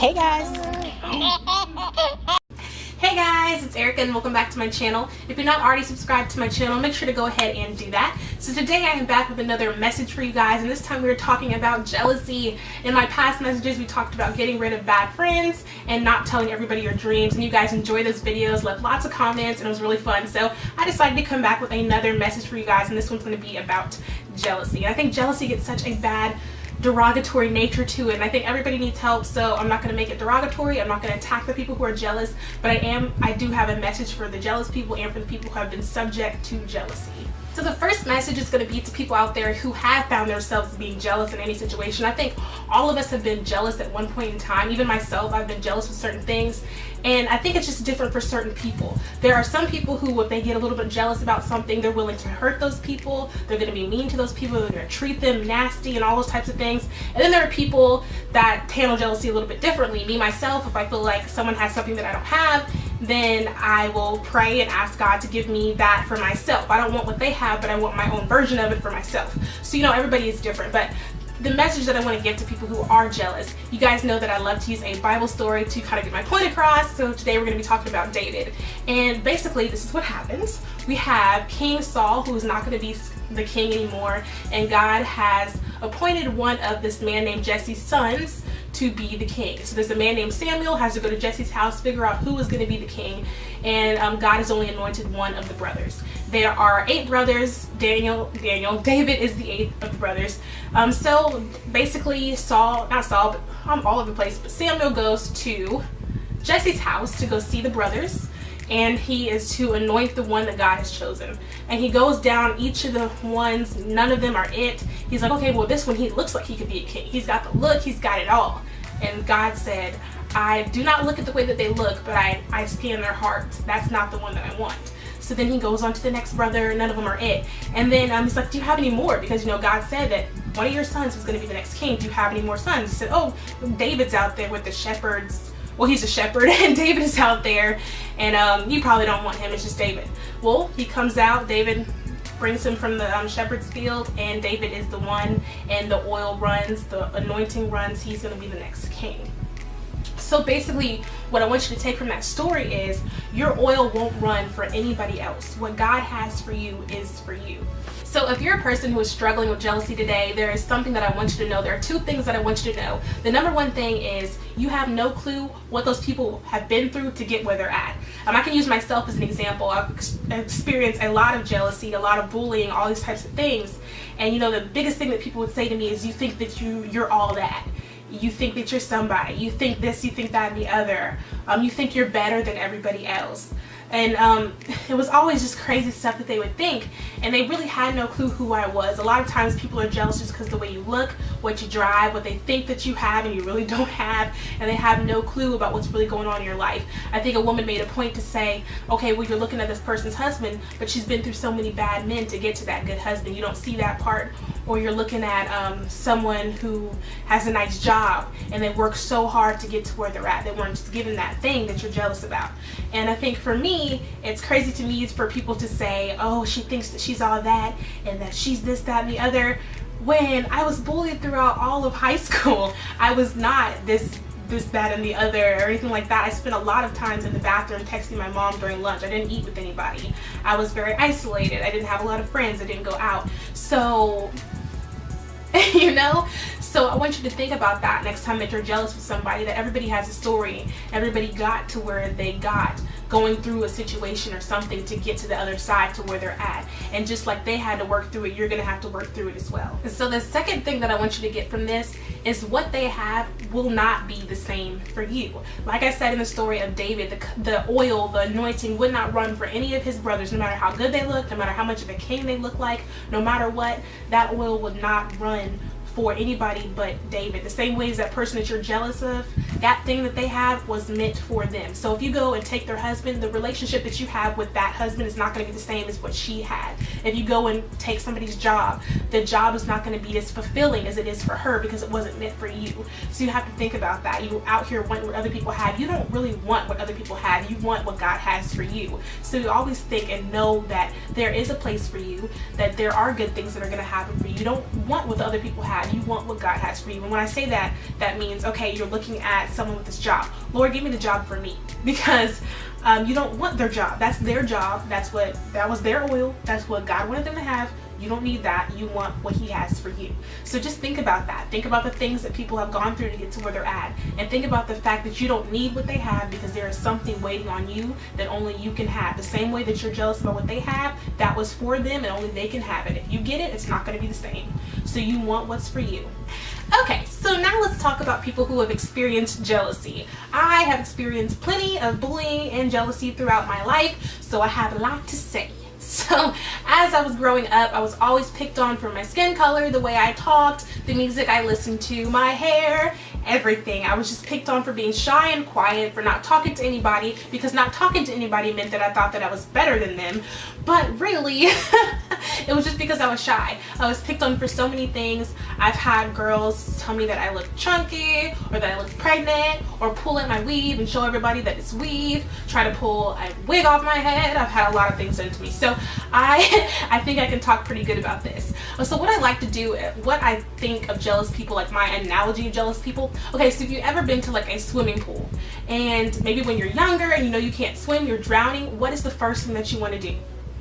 Hey guys! Hey guys, it's Erica and welcome back to my channel. If you're not already subscribed to my channel, make sure to go ahead and do that. So today I am back with another message for you guys, and this time we are talking about jealousy. In my past messages we talked about getting rid of bad friends and not telling everybody your dreams, and you guys enjoyed those videos, left lots of comments, and it was really fun. So I decided to come back with another message for you guys, and this one's going to be about jealousy. I think jealousy gets such a bad derogatory nature to it, and I think everybody needs help, so I'm not going to make it derogatory. I'm not going to attack the people who are jealous, but I do have a message for the jealous people and for the people who have been subject to jealousy. So the first message is going to be to people out there who have found themselves being jealous in any situation. I think all of us have been jealous at one point in time. Even myself, I've been jealous with certain things, and I think it's just different for certain people. There are some people who, if they get a little bit jealous about something, they're willing to hurt those people, they're going to be mean to those people, they're going to treat them nasty and all those types of things. And then there are people that handle jealousy a little bit differently. Me, myself, if I feel like someone has something that I don't have, then I will pray and ask God to give me that for myself. I don't want what they have, but I want my own version of it for myself. So, you know, everybody is different, but the message that I want to give to people who are jealous, you guys know that I love to use a Bible story to kind of get my point across. So today we're going to be talking about David. And basically this is what happens. We have King Saul, who is not going to be the king anymore, and God has appointed one of this man named Jesse's sons to be the king. So there's a man named Samuel, has to go to Jesse's house, figure out who is going to be the king, and God has only anointed one of the brothers. There are 8 brothers. David is the 8th of the brothers. So basically all over the place, but Samuel goes to Jesse's house to go see the brothers, and he is to anoint the one that God has chosen. And he goes down each of the ones, none of them are it. He's like, okay, well, this one, he looks like he could be a king. He's got the look, he's got it all. And God said, I do not look at the way that they look, but I scan their hearts. That's not the one that I want. So then he goes on to the next brother, none of them are it. And then he's like, do you have any more? Because, you know, God said that one of your sons was going to be the next king. Do you have any more sons? He said, oh, David's out there with the shepherds. Well, he's a shepherd, and David is out there, and you probably don't want him. It's just David. Well, he comes out, David brings him from the shepherd's field, and David is the one, and the oil runs, the anointing runs. He's going to be the next king. So basically, what I want you to take from that story is your oil won't run for anybody else. What God has for you is for you. So if you're a person who is struggling with jealousy today, there is something that I want you to know. There are 2 things that I want you to know. The number one thing is you have no clue what those people have been through to get where they're at. I can use myself as an example. I've experienced a lot of jealousy, a lot of bullying, all these types of things. And you know, the biggest thing that people would say to me is, you think that you're all that. You think that you're somebody. You think this, you think that, and the other. You think you're better than everybody else. And it was always just crazy stuff that they would think, and they really had no clue who I was. A lot of times people are jealous just because of the way you look, what you drive, what they think that you have and you really don't have, and they have no clue about what's really going on in your life. I think a woman made a point to say, okay, well, you're looking at this person's husband, but she's been through so many bad men to get to that good husband. You don't see that part. Or you're looking at someone who has a nice job and they work so hard to get to where they're at. They weren't just given that thing that you're jealous about. And I think for me, it's crazy to me for people to say, oh, she thinks that she's all that and that she's this, that, and the other. When I was bullied throughout all of high school, I was not this, that, and the other, or anything like that. I spent a lot of times in the bathroom texting my mom during lunch. I didn't eat with anybody. I was very isolated. I didn't have a lot of friends. I didn't go out. So, you know, so I want you to think about that next time that you're jealous with somebody, that everybody has a story. Everybody got to where they got, going through a situation or something to get to the other side to where they're at. And just like they had to work through it, you're going to have to work through it as well. And so the second thing that I want you to get from this is what they have will not be the same for you. Like I said in the story of David, the oil, the anointing would not run for any of his brothers, no matter how good they look, no matter how much of a king they look like, no matter what, that oil would not run for anybody but David. The same way as that person that you're jealous of, that thing that they have was meant for them. So if you go and take their husband, the relationship that you have with that husband is not going to be the same as what she had. If you go and take somebody's job, the job is not going to be as fulfilling as it is for her because it wasn't meant for you. So you have to think about that. You out here want what other people have. You don't really want what other people have. You want what God has for you. So you always think and know that there is a place for you, that there are good things that are going to happen for you. You don't want what the other people have. have. You want what God has for you. And when I say that, that means, okay, you're looking at someone with this job. Lord, give me the job for me, because you don't want their job. That's their job. That was their oil. That's what God wanted them to have. You don't need that. You want what he has for you. So just think about that. Think about the things that people have gone through to get to where they're at. And think about the fact that you don't need what they have, because there is something waiting on you that only you can have. The same way that you're jealous about what they have, that was for them and only they can have it. If you get it, it's not going to be the same. So you want what's for you. Okay, so now let's talk about people who have experienced jealousy. I have experienced plenty of bullying and jealousy throughout my life, so I have a lot to say. So as I was growing up, I was always picked on for my skin color, the way I talked, the music I listened to, my hair, everything. I was just picked on for being shy and quiet, for not talking to anybody, because not talking to anybody meant that I thought that I was better than them. But really, it was just because I was shy. I was picked on for so many things. I've had girls tell me that I look chunky, or that I look pregnant, or pull at my weave and show everybody that it's weave, try to pull a wig off my head. I've had a lot of things done to me. So I think I can talk pretty good about this. So what I like to do, what I think of jealous people, like my analogy of jealous people. Okay, so if you've ever been to like a swimming pool, and maybe when you're younger and you know you can't swim, you're drowning, what is the first thing that you want to do?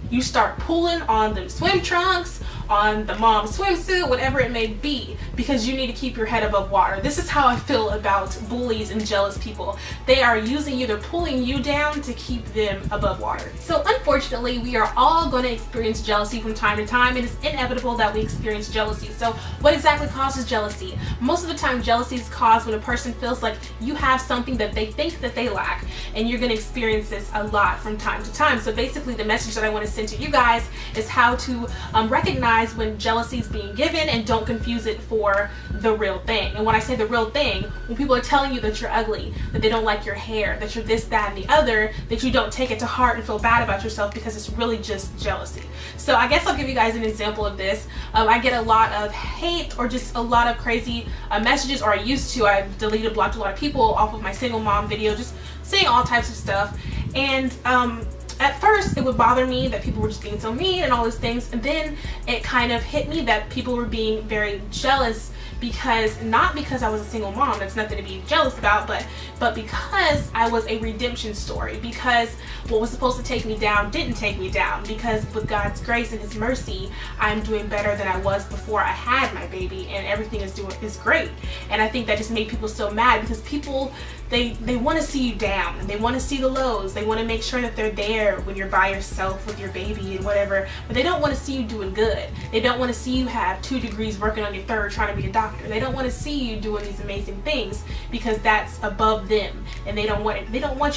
You start pulling on the swim trunks, on the mom swimsuit, whatever it may be, because you need to keep your head above water. This is how I feel about bullies and jealous people. They are using you, they're pulling you down to keep them above water. So unfortunately, we are all going to experience jealousy from time to time. It is inevitable that we experience jealousy. So what exactly causes jealousy? Most of the time, jealousy is caused when a person feels like you have something that they think that they lack, and you're going to experience this a lot from time to time. So basically, the message that I want to send to you guys is how to recognize when jealousy is being given, and don't confuse it for the real thing. And when I say the real thing, when people are telling you that you're ugly, that they don't like your hair, that you're this, that, and the other, that you don't take it to heart and feel bad about yourself, because it's really just jealousy. So I guess I'll give you guys an example of this. I get a lot of hate, or just a lot of crazy messages, or I used to. I've deleted, blocked a lot of people off of my single mom video, just saying all types of stuff. And at first it would bother me that people were just being so mean and all these things, and then it kind of hit me that people were being very jealous, because not because I was a single mom, that's nothing to be jealous about, but because I was a redemption story, because what was supposed to take me down didn't take me down, because with God's grace and his mercy, I'm doing better than I was before I had my baby, and everything is great. And I think that just made people so mad, because people, they want to see you down, and they want to see the lows. They want to make sure that they're there when you're by yourself with your baby and whatever, but they don't want to see you doing good. They don't want to see you have 2 degrees working on your 3rd trying to be a doctor. They don't want to see you doing these amazing things, because that's above them, and they don't want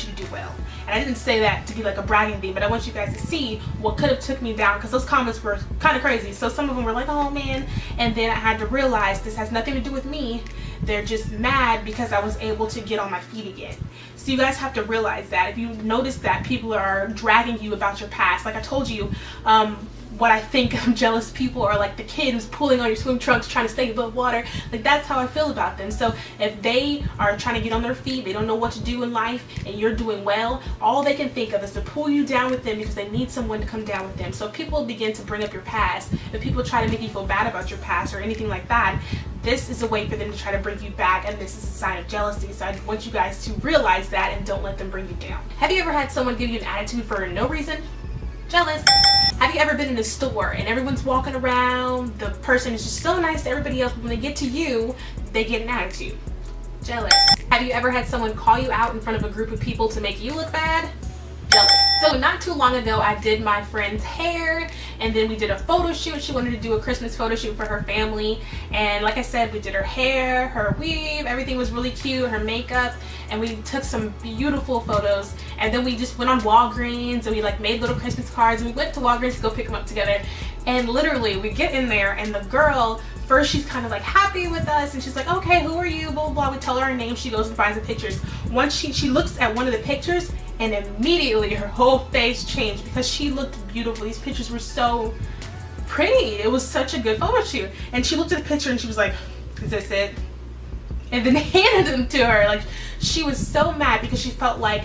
you to do well. And I didn't say that to be like a bragging thing, but I want you guys to see what could have took me down, because those comments were kind of crazy. So some of them were like, oh man, and then I had to realize this has nothing to do with me. They're just mad because I was able to get on my feet again. So you guys have to realize that. If you notice that people are dragging you about your past, like I told you, what I think of jealous people are like the kid who's pulling on your swim trunks trying to stay above water. Like, that's how I feel about them. So if they are trying to get on their feet, they don't know what to do in life, and you're doing well, all they can think of is to pull you down with them, because they need someone to come down with them. So if people begin to bring up your past, if people try to make you feel bad about your past or anything like that, this is a way for them to try to bring you back, and this is a sign of jealousy. So I want you guys to realize that and don't let them bring you down. Have you ever had someone give you an attitude for no reason? Jealous. Have you ever been in a store and everyone's walking around, the person is just so nice to everybody else, but when they get to you, they get an attitude? Jealous. Have you ever had someone call you out in front of a group of people to make you look bad? Jealous. So not too long ago, I did my friend's hair, and then we did a photo shoot. She wanted to do a Christmas photo shoot for her family, and like I said, we did her hair, her weave, everything was really cute, her makeup, and we took some beautiful photos. And then we just went on Walgreens, and we like made little Christmas cards, and we went to Walgreens to go pick them up together. And literally we get in there, and the girl, first she's kind of like happy with us, and she's like, okay, who are you, blah blah blah. We tell her her name, she goes and finds the pictures. Once she looks at one of the pictures, and immediately her whole face changed, because she looked beautiful. These pictures were so pretty. It was such a good photo shoot. And she looked at the picture and she was like, is this it? And then handed them to her. Like, she was so mad because she felt like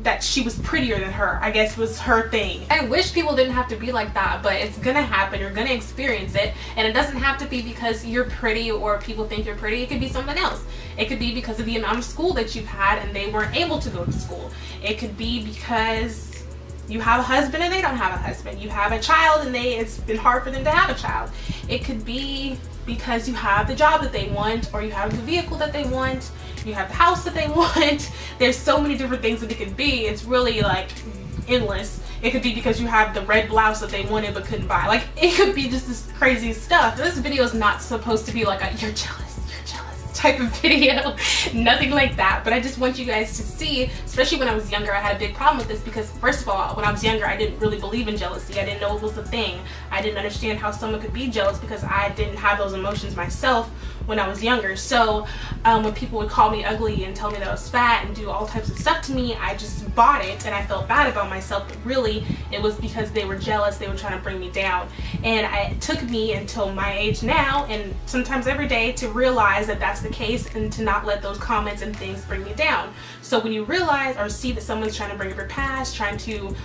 that she was prettier than her, I guess was her thing. I wish people didn't have to be like that, but it's gonna happen. You're gonna experience it, and it doesn't have to be because you're pretty or people think you're pretty. It could be something else. It could be because of the amount of school that you've had and they weren't able to go to school. It could be because you have a husband and they don't have a husband. You have a child and it's been hard for them to have a child. It could be because you have the job that they want, or you have the vehicle that they want, you have the house that they want. There's so many different things that it could be. It's really like endless. It could be because you have the red blouse that they wanted but couldn't buy. Like, it could be just this crazy stuff. This video is not supposed to be like a you're jealous type of video. Nothing like that, but I just want you guys to see, especially when I was younger, I had a big problem with this because, first of all, when I was younger, I didn't really believe in jealousy. I didn't know it was a thing. I didn't understand how someone could be jealous because I didn't have those emotions myself when I was younger. So when people would call me ugly and tell me that I was fat and do all types of stuff to me, I just bought it and I felt bad about myself, but really it was because they were jealous. They were trying to bring me down, and it took me until my age now, and sometimes every day, to realize that that's the case and to not let those comments and things bring me down. So when you realize or see that someone's trying to bring up your past, trying to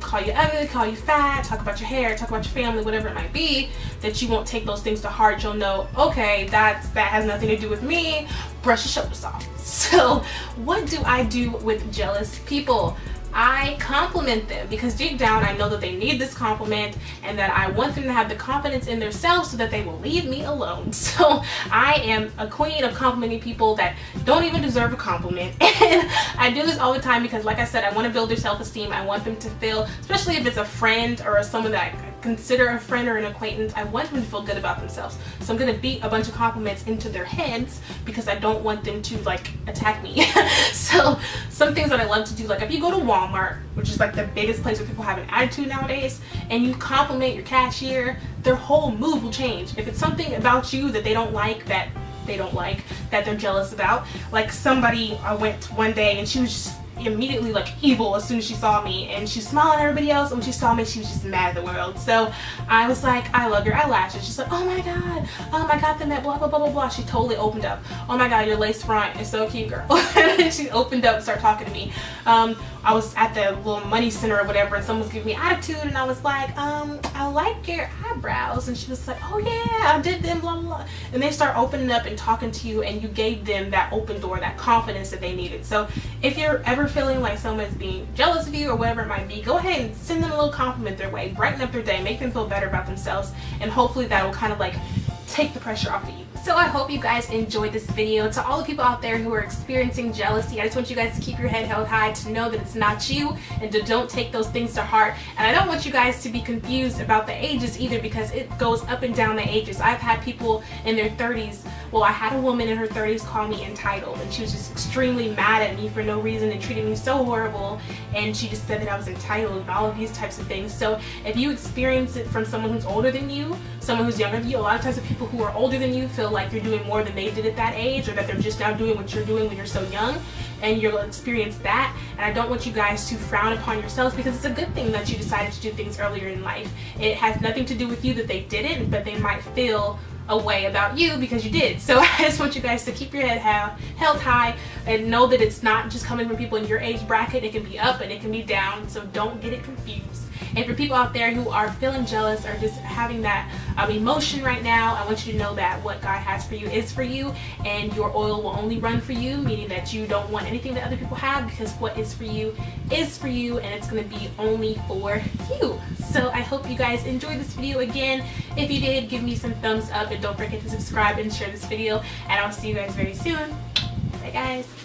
call you ugly, call you fat, talk about your hair, talk about your family, whatever it might be, that you won't take those things to heart. You'll know, okay, that has nothing to do with me. Brush your shoulders off. So what do I do with jealous people? I compliment them because deep down I know that they need this compliment and that I want them to have the confidence in themselves so that they will leave me alone. So I am a queen of complimenting people that don't even deserve a compliment. And I do this all the time because, like I said, I want to build their self-esteem. I want them to feel, especially if it's a friend or someone that I consider a friend or an acquaintance, I want them to feel good about themselves. So I'm going to beat a bunch of compliments into their heads because I don't want them to like attack me. So some things that I love to do, like if you go to Walmart, which is like the biggest place where people have an attitude nowadays, and you compliment your cashier, their whole mood will change. If it's something about you that they don't like, that they're jealous about, like somebody, I went one day and she was just immediately like evil as soon as she saw me, and she smiled at everybody else, and when she saw me she was just mad at the world. So I was like, I love your eyelashes. She's like, oh my god, I got them at blah blah blah blah blah. She totally opened up. Oh my god, your lace front is so cute, girl. And she opened up and started talking to me. I was at the little money center or whatever, and someone was giving me attitude, and I was like, I like your eyebrows, and she was like, oh yeah, I did them, blah blah blah. And they start opening up and talking to you, and you gave them that open door, that confidence that they needed. So if you're ever feeling like someone's being jealous of you or whatever it might be, go ahead and send them a little compliment their way, brighten up their day, make them feel better about themselves, and hopefully that will kind of like take the pressure off of you. So I hope you guys enjoyed this video. To all the people out there who are experiencing jealousy, I just want you guys to keep your head held high, to know that it's not you, and to don't take those things to heart. And I don't want you guys to be confused about the ages either, because it goes up and down the ages. I've had people in their 30s, well, I had a woman in her 30s call me entitled, and she was just extremely mad at me for no reason and treated me so horrible, and she just said that I was entitled and all of these types of things. So if you experience it from someone who's older than you, someone who's younger than you, a lot of times the people who are older than you feel like you're doing more than they did at that age, or that they're just now doing what you're doing when you're so young, and you'll experience that. And I don't want you guys to frown upon yourselves, because it's a good thing that you decided to do things earlier in life. It has nothing to do with you that they didn't, but they might feel a way about you because you did. So I just want you guys to keep your head held high and know that it's not just coming from people in your age bracket. It can be up and it can be down, so don't get it confused. And for people out there who are feeling jealous or just having that emotion right now, I want you to know that what God has for you is for you, and your oil will only run for you, meaning that you don't want anything that other people have, because what is for you, and it's going to be only for you. So I hope you guys enjoyed this video. Again, if you did, give me some thumbs up, and don't forget to subscribe and share this video, and I'll see you guys very soon. Bye guys.